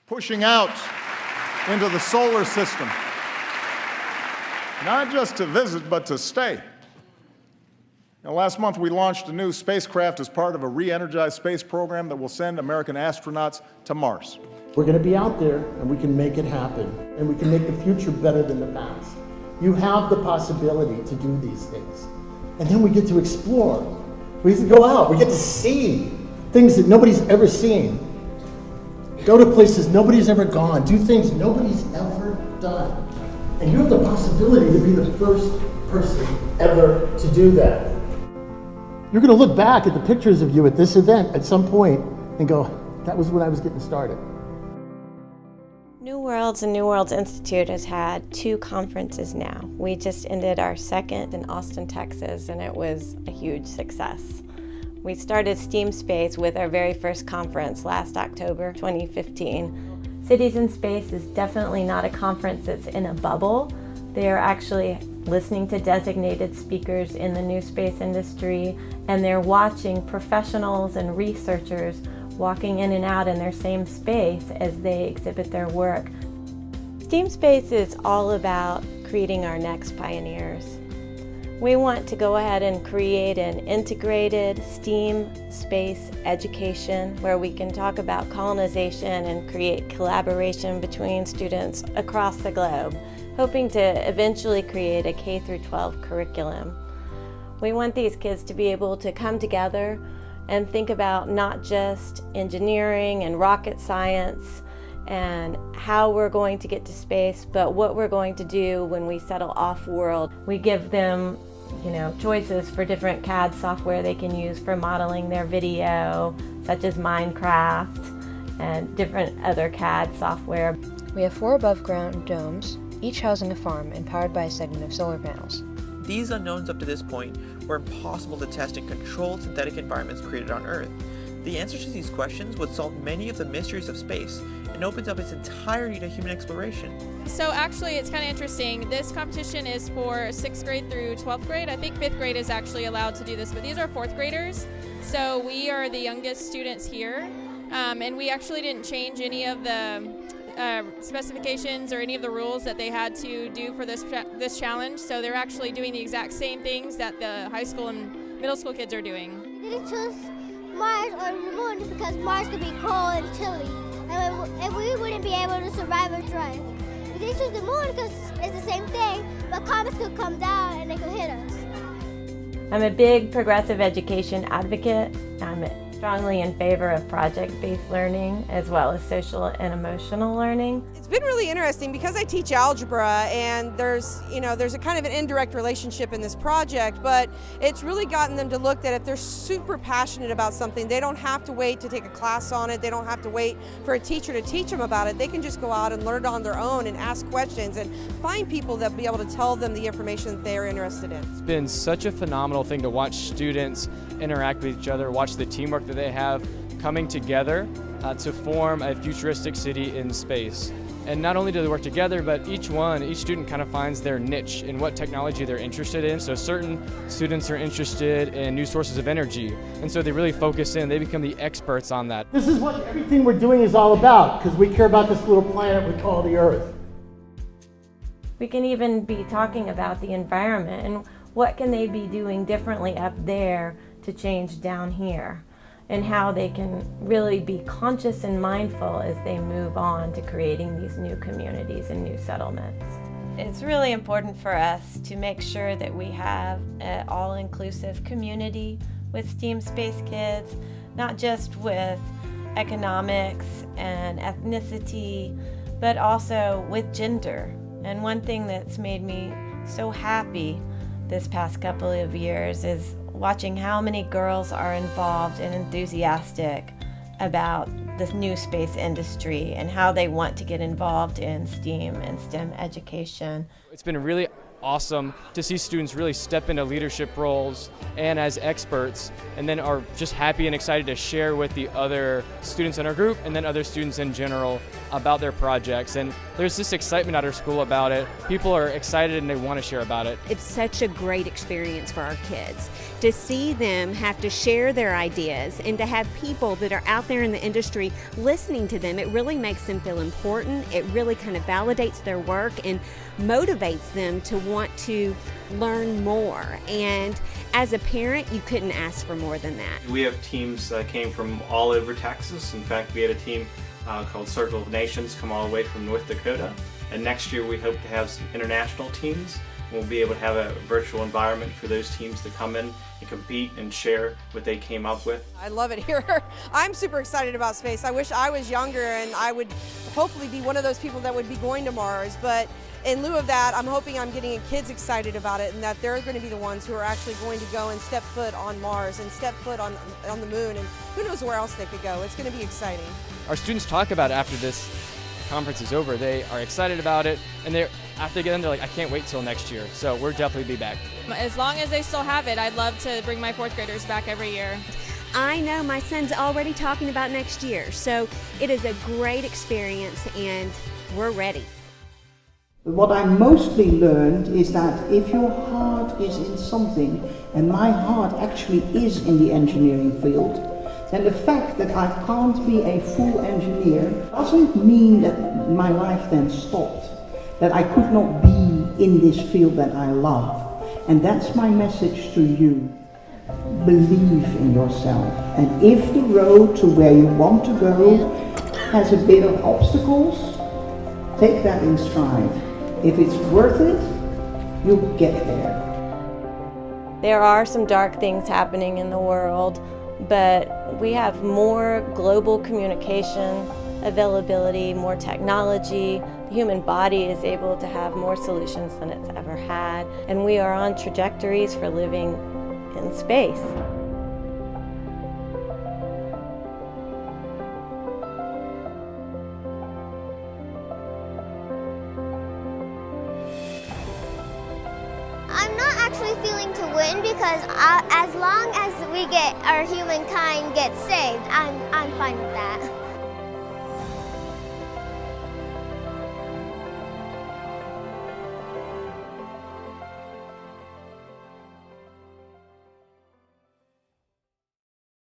pushing out into the solar system, not just to visit, but to stay. Last month, we launched a new spacecraft as part of a re-energized space program that will send American astronauts to Mars. We're going to be out there, and we can make it happen, and we can make the future better than the past. You have the possibility to do these things. And then we get to explore. We get to go out. We get to see things that nobody's ever seen. Go to places nobody's ever gone. Do things nobody's ever done. And you have the possibility to be the first person ever to do that. You're going to look back at the pictures of you at this event at some point and go, that was when I was getting started. New Worlds and New Worlds Institute has had 2 conferences now. We just ended our second in Austin, Texas, and it was a huge success. We started STEAM Space with our very first conference last October 2015. Cities in Space is definitely not a conference that's in a bubble. They're actually listening to designated speakers in the new space industry, and they're watching professionals and researchers walking in and out in their same space as they exhibit their work. STEAM Space is all about creating our next pioneers. We want to go ahead and create an integrated STEAM space education where we can talk about colonization and create collaboration between students across the globe, hoping to eventually create a K-12 curriculum. We want these kids to be able to come together and think about not just engineering and rocket science and how we're going to get to space, but what we're going to do when we settle off-world. We give them, choices for different CAD software they can use for modeling their video, such as Minecraft and different other CAD software. We have 4 above-ground domes, each housing a farm and powered by a segment of solar panels. These unknowns up to this point were impossible to test in controlled synthetic environments created on Earth. The answers to these questions would solve many of the mysteries of space and opens up its entirety to human exploration. So actually it's kind of interesting. This competition is for 6th grade through 12th grade. I think 5th grade is actually allowed to do this, but these are 4th graders. So we are the youngest students here, and we actually didn't change any of the specifications or any of the rules that they had to do for this challenge. So they're actually doing the exact same things that the high school and middle school kids are doing. We didn't choose Mars or the moon because Mars could be cold and chilly, and we wouldn't be able to survive or thrive. We didn't choose the moon because it's the same thing, but comets could come down and they could hit us. I'm a big progressive education advocate. I'm strongly in favor of project-based learning as well as social and emotional learning. It's been really interesting because I teach algebra, and there's a kind of an indirect relationship in this project, but it's really gotten them to look that if they're super passionate about something, they don't have to wait to take a class on it, they don't have to wait for a teacher to teach them about it, they can just go out and learn it on their own and ask questions and find people that will be able to tell them the information that they're interested in. It's been such a phenomenal thing to watch students interact with each other, watch the teamwork that they have coming together to form a futuristic city in space. And not only do they work together, but each student kind of finds their niche in what technology they're interested in. So certain students are interested in new sources of energy, and so they really focus in, they become the experts on that. This is what everything we're doing is all about, because we care about this little planet we call the Earth. We can even be talking about the environment and what can they be doing differently up there to change down here, and how they can really be conscious and mindful as they move on to creating these new communities and new settlements. It's really important for us to make sure that we have an all-inclusive community with STEAM Space kids, not just with economics and ethnicity, but also with gender. And one thing that's made me so happy this past couple of years is watching how many girls are involved and enthusiastic about this new space industry and how they want to get involved in STEAM and STEM education. It's been really awesome to see students really step into leadership roles and as experts, and then are just happy and excited to share with the other students in our group and then other students in general about their projects. And there's this excitement at our school about it. People are excited and they want to share about it. It's such a great experience for our kids to see them have to share their ideas and to have people that are out there in the industry listening to them. It really makes them feel important. It really kind of validates their work and motivates them to want to learn more. And as a parent, you couldn't ask for more than that. We have teams that came from all over Texas. In fact, we had a team called Circle of Nations come all the way from North Dakota. And next year we hope to have some international teams. We'll be able to have a virtual environment for those teams to come in and compete and share what they came up with. I love it here. I'm super excited about space. I wish I was younger and I would hopefully be one of those people that would be going to Mars. But in lieu of that, I'm hoping I'm getting kids excited about it and that they're going to be the ones who are actually going to go and step foot on Mars and step foot on the moon, and who knows where else they could go. It's going to be exciting. Our students talk about it after this conference is over. They are excited about it, and after they get in, they're like, I can't wait till next year. So we'll definitely be back. As long as they still have it, I'd love to bring my 4th graders back every year. I know my son's already talking about next year, so it is a great experience and we're ready. What I mostly learned is that if your heart is in something, and my heart actually is in the engineering field, then the fact that I can't be a full engineer doesn't mean that my life then stopped, that I could not be in this field that I love. And that's my message to you. Believe in yourself. And if the road to where you want to go has a bit of obstacles, take that in stride. If it's worth it, you'll get there. There are some dark things happening in the world, but we have more global communication availability, more technology. The human body is able to have more solutions than it's ever had, and we are on trajectories for living in space. I'm not actually feeling to win because as long as our humankind gets saved, I'm fine with that.